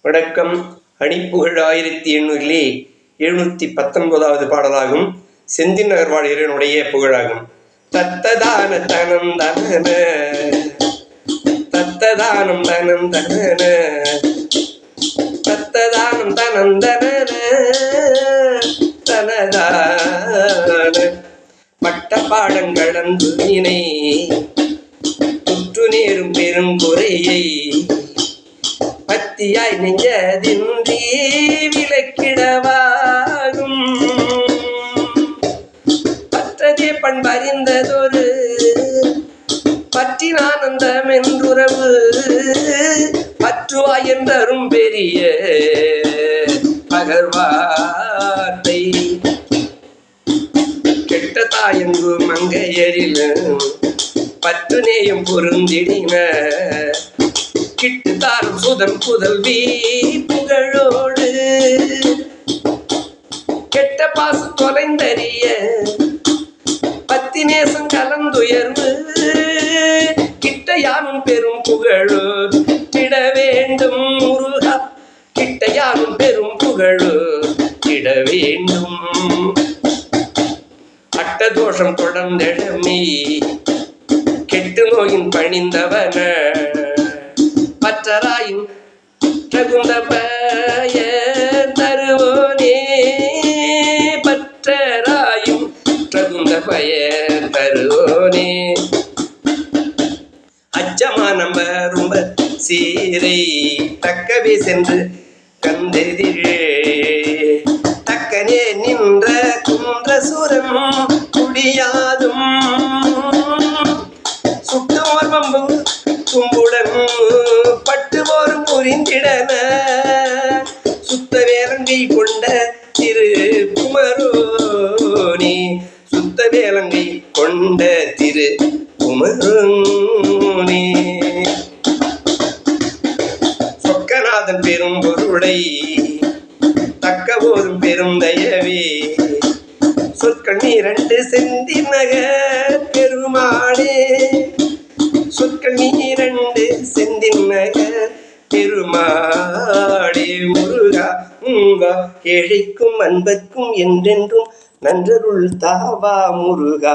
வணக்கம். அணிப்புகழ் 1819வது பாடலாகும். செந்தில் நகர்வாழ் இறைவனுடைய புகழாகும். தத்ததான தனம் தனன தத்ததானம் தனம் தனன தத்ததானம் தனம் தனன தனதான பட்ட பாடங்களந்து வினை துற்று நேரும் பெரும் குறையை பத்தியாய் நெஞ்சதின்றி விலக்கிடவாகும். பற்றதே பண்பறிந்ததொரு பற்றின் ஆனந்தம் என்றுறவு பற்றுவாய் என்றரும் பெரிய பகர்வார்த்தை கெட்ட தாயங்கு மங்கையரில் பற்று நேயம் பொருந்திடின கிட்டு தாரும் சுதன் புதல்வி புகழோடு கெட்ட பாசு தொலைந்தறிய பத்தி நேசம் கலந்துயர்வு கிட்ட யானும் பெரும் புகழோர் கிட வேண்டும் முருகா கிட்ட யானும் பெரும் புகழோர் கிட வேண்டும். அட்டதோஷம் தொடர்ந்தெழமே கெட்டு நோயின் பணிந்தவன பற்றராயும் தகுந்த பயன் தருவோனே பற்றராயும் தகுந்த பயன் தருவோனே. அச்சமானம் ரொம்ப சீரை தக்கவே சென்று கந்தெதிரே தக்கனே நின்ற குன்ற சுரம் குடியாதும் சுட்டுமோர் பம்பு கும்புடன் பட்டு போரும் புரிந்திடன சுத்த வேலங்கை கொண்ட திரு குமரோனே சுத்த வேலங்கை கொண்ட திரு குமரோனே. சொக்கநாதன் பெரும் பொருளை தக்க போதும் பெரும் தயவே சொற்கள் 2 செந்தில் நகர் பெருமாளே சொற்கள் 2 செந்தில் நகர் பெருமாளே முருகா உங்கா ஏழைக்கும் அன்பர்க்கும் என்றென்றும் நன்றருள் தாவா முருகா.